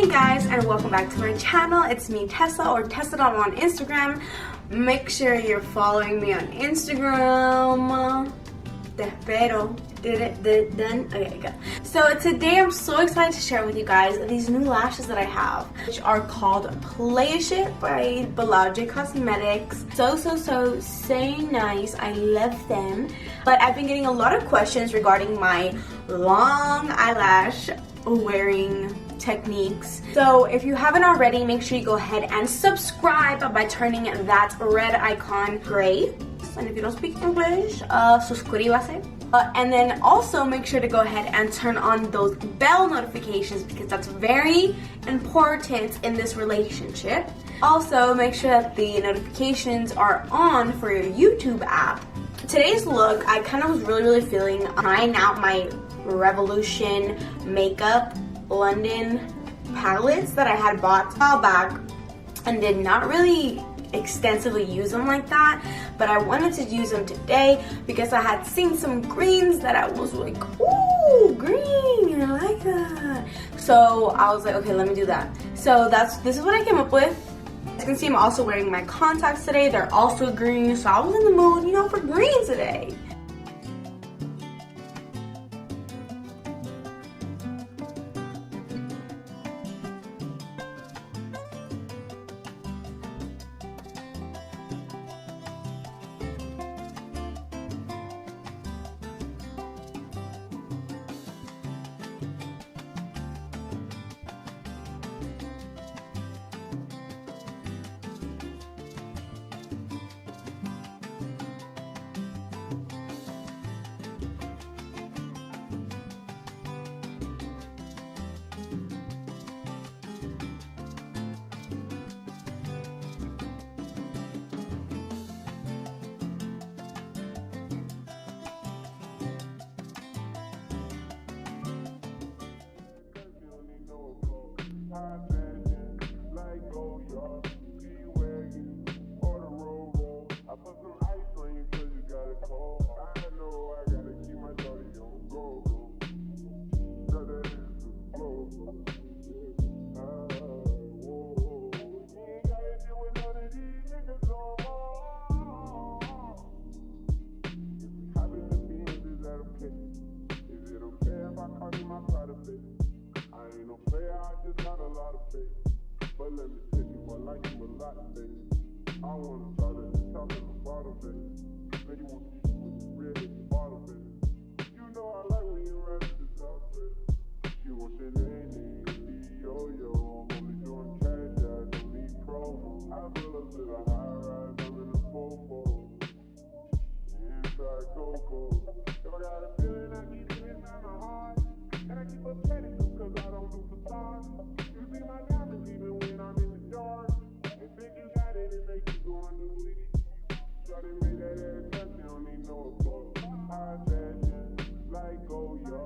Hey guys, and welcome back to my channel. It's me, Tesa, or Tesa on Instagram. Make sure you're following me on Instagram. Te espero. Did it? Done? Okay, good. So today I'm so excited to share with you guys these new lashes that I have, which are called Play Shit by balaojcosmetics. So nice. I love them. But I've been getting a lot of questions regarding my long eyelash wearing techniques. So if you haven't already, make sure you go ahead and subscribe by turning that red icon gray. And if you don't speak English, suscríbase. And then also make sure to go ahead and turn on those bell notifications because that's very important in this relationship. Also, make sure that the notifications are on for your YouTube app. Today's look, I kind of was really feeling trying out my Revolution Makeup London palettes that I had bought a while back and did not really extensively use them like that, but I wanted to use them today because I had seen some greens that I was like, ooh, green, I like that. So I was like, okay, let me do that. So this is what I came up with. As you can see, I'm also wearing my contacts today. They're also green, so I was in the mood, you know, for green today. I wanna start at the top and the bottom, baby. Then you want to see what's red at the bottom, baby. You know I like when you run to the top, baby. You want your name, yo-yo. I'm only doing cash, I don't need promo. I pull up to the high rise, I'm in the fofo. Inside Coco. If I got a feeling I keep it inside my heart. And I keep upsetting you cause I don't do facade. You see my diamonds even when I'm in the dark. And think you got it, it make you go on the weed. Shawty made that ass touch, you don't need no applause. High fashion, like Goya,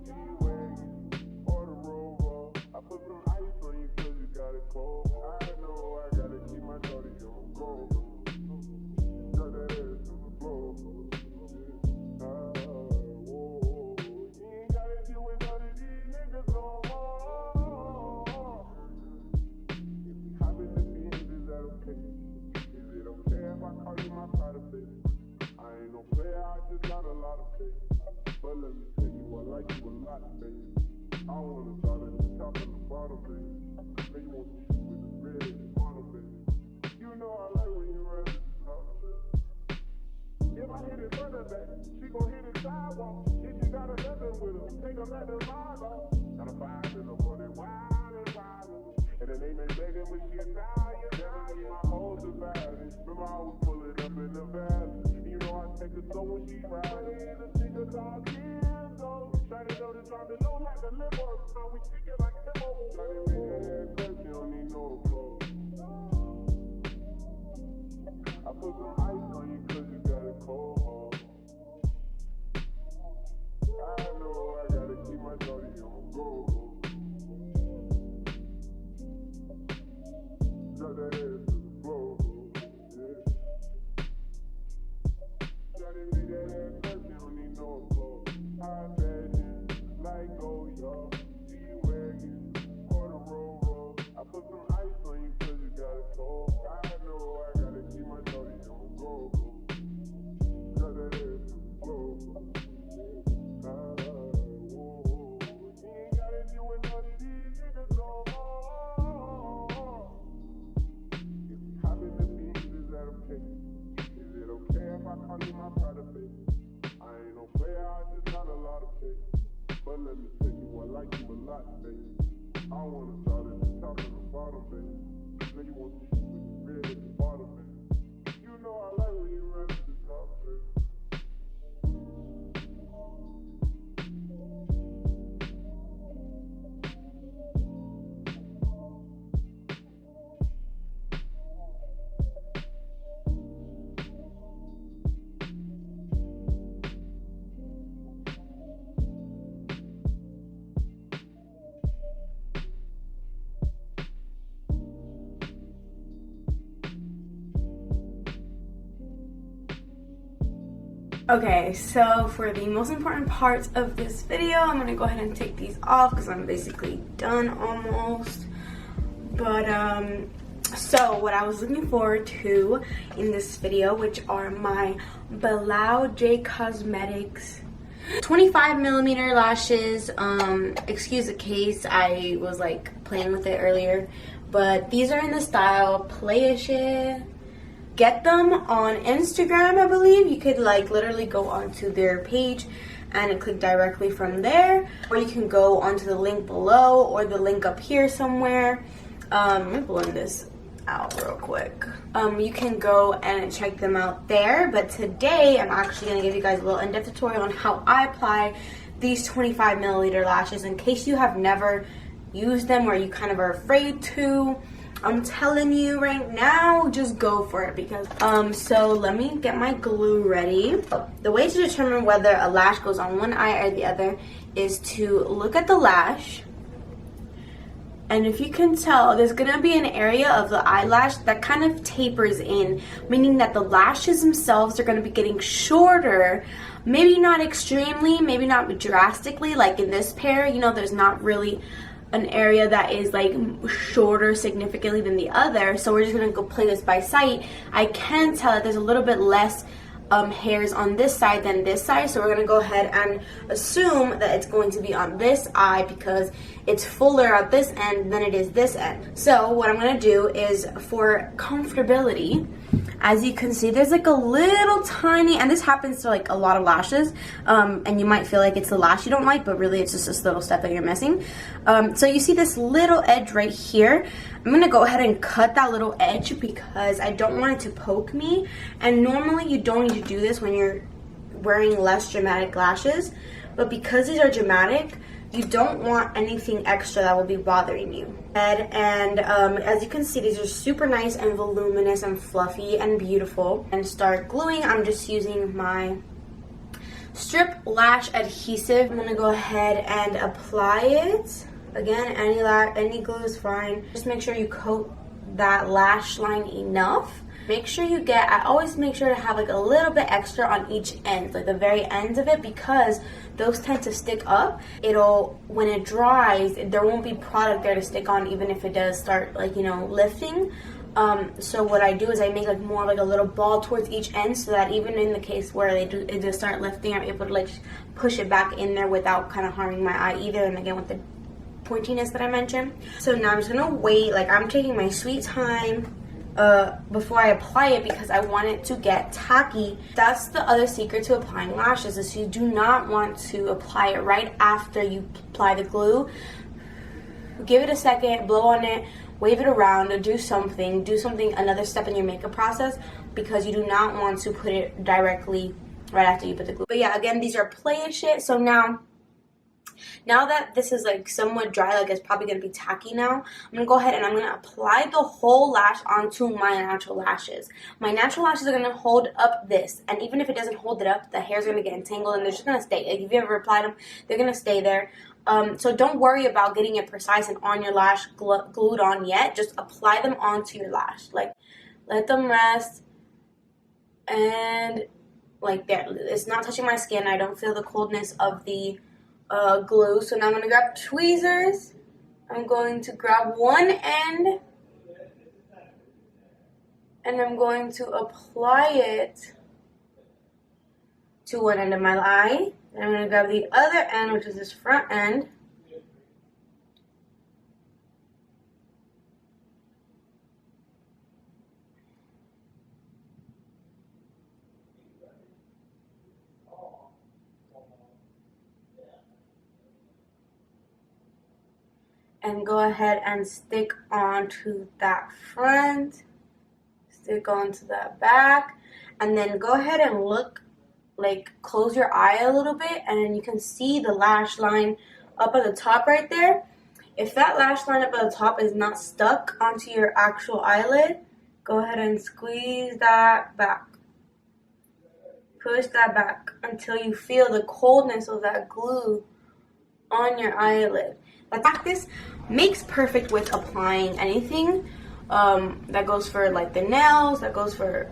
G-Wagon, or the Rover. I put some ice on you cause you got it cold. I know I gotta keep my shawty on go. Shut that ass to the floor. Whoa. You ain't gotta deal with none of these niggas no more. If we hop in the Benz, is that okay? Is it okay if I call you my pride, baby? I ain't no player, I just got a lot of faith. But let me tell you, I like you a lot, baby. I wanna start at the top and the bottom, baby. Then you want to see with the red at the bottom, baby. You know I like when you run at the top, baby. If I hit it further back, she gon' hit it sidewalk. If you got a nothing with her, take her at the mile. Got a five in the morning, wild and wild. And the name ain't begging when she Italian. Never see my whole surviving. Remember I was pulling up in the valley. You know I take her so when she riding in the single car, Kenzo. Shawty know this on the low like a limo. So we kick it like Timo. Shawty made that ass touch, you don't need no applause. I put some ice on you cause you got it cold. I know I gotta keep my shawty on go. Shut that ass to the floor. Shawty made that ass touch, you don't need no applause. High fashion, like Goya, G-Wagon, or the Rover. take you, I like you a lot, baby. I don't wanna start at the top and the bottom, baby. Know you want to shoot when you red at the bottom, baby. You know I like when you run at the top, baby. Okay, so for the most important parts of this video, I'm gonna go ahead and take these off because I'm basically done almost. But so what I was looking forward to in this video, which are my Balaojcosmetics 25mm lashes. Excuse the case, I was like playing with it earlier, but these are in the style playish. Get them on Instagram, I believe. You could like literally go onto their page and click directly from there, or you can go onto the link below or the link up here somewhere. Let me blend this out real quick. You can go and check them out there, but today I'm actually going to give you guys a little in-depth tutorial on how I apply these 25mm lashes in case you have never used them or you kind of are afraid to. I'm telling you right now, just go for it because so let me get my glue ready. The way to determine whether a lash goes on one eye or the other is to look at the lash, and if you can tell, there's gonna be an area of the eyelash that kind of tapers in, meaning that the lashes themselves are gonna be getting shorter. Maybe not extremely, maybe not drastically, like in this pair, you know, there's not really an area that is like shorter significantly than the other, so we're just gonna go play this by sight. I can tell that there's a little bit less hairs on this side than this side, so we're gonna go ahead and assume that it's going to be on this eye because it's fuller at this end than it is this end. So what I'm gonna do is, for comfortability, as you can see, there's like a little tiny, and this happens to like a lot of lashes, and you might feel like it's the lash you don't like, but really it's just this little step that you're missing. So you see this little edge right here. I'm gonna go ahead and cut that little edge because I don't want it to poke me, and normally you don't need to do this when you're wearing less dramatic lashes, but because these are dramatic, you don't want anything extra that will be bothering you. And as you can see, these are super nice and voluminous and fluffy and beautiful. And start gluing, I'm just using my strip lash adhesive. I'm gonna go ahead and apply it. Again, any glue is fine. Just make sure you coat that lash line enough. Make sure you get, I always make sure to have like a little bit extra on each end, like the very ends of it, because those tend to stick up. When it dries, there won't be product there to stick on, even if it does start like, you know, lifting. So what I do is I make like more like a little ball towards each end, so that even in the case where it does start lifting, I'm able to like push it back in there without kind of harming my eye either, and again with the pointiness that I mentioned. So now I'm just gonna wait, like I'm taking my sweet time before I apply it because I want it to get tacky. That's the other secret to applying lashes, is you do not want to apply it right after you apply the glue. Give it a second, blow on it, wave it around, or do something, another step in your makeup process, because you do not want to put it directly right after you put the glue. But yeah, again, these are playish it. So now that this is like somewhat dry, like it's probably going to be tacky now, I'm going to go ahead and I'm going to apply the whole lash onto my natural lashes. My natural lashes are going to hold up this, and even if it doesn't hold it up, the hair's going to get entangled and they're just going to stay. Like if you ever applied them, they're going to stay there. So don't worry about getting it precise and on your lash glued on yet. Just apply them onto your lash. Like let them rest, and like there. It's not touching my skin. I don't feel the coldness of the glue. So now I'm going to grab tweezers. I'm going to grab one end and I'm going to apply it to one end of my eye. And I'm going to grab the other end, which is this front end. and go ahead and stick onto that front, stick onto that back, and then go ahead and look, like close your eye a little bit, and then you can see the lash line up at the top right there. If that lash line up at the top is not stuck onto your actual eyelid, go ahead and squeeze that back. Push that back until you feel the coldness of that glue on your eyelid. That practice makes perfect with applying anything. That goes for like the nails, that goes for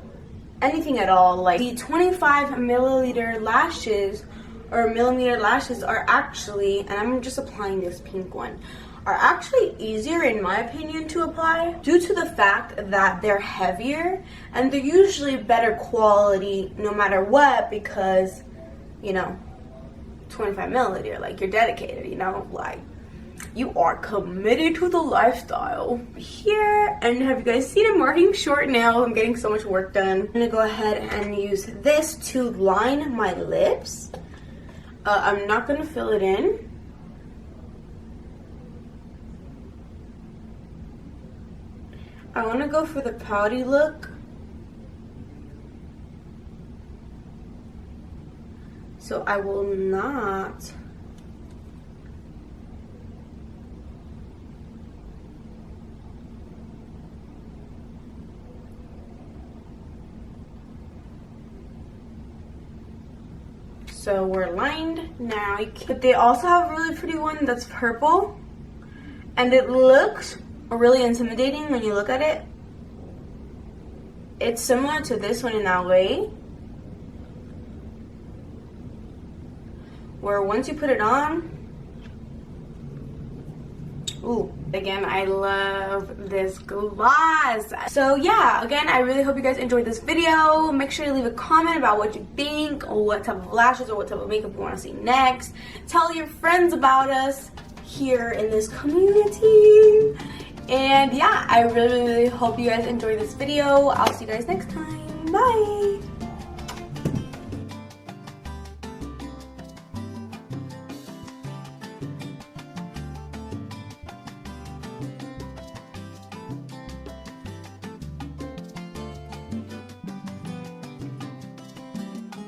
anything at all. Like the 25 milliliter lashes or millimeter lashes are actually, and I'm just applying this pink one, are actually easier in my opinion to apply due to the fact that they're heavier and they're usually better quality no matter what, because you know 25 milliliter, like you're dedicated, you know, like you are committed to the lifestyle here. And have you guys seen I'm working short nails? I'm getting so much work done. I'm gonna go ahead and use this to line my lips. I'm not gonna fill it in. I want to go for the pouty look. So I will not so we're lined now. But they also have a really pretty one that's purple, and it looks really intimidating when you look at it. It's similar to this one in that way, where once you put it on, ooh, again, I love this gloss. So yeah, again, I really hope you guys enjoyed this video. Make sure to leave a comment about what you think, or what type of lashes or what type of makeup you want to see next. Tell your friends about us here in this community. And yeah, I really hope you guys enjoyed this video. I'll see you guys next time. Bye!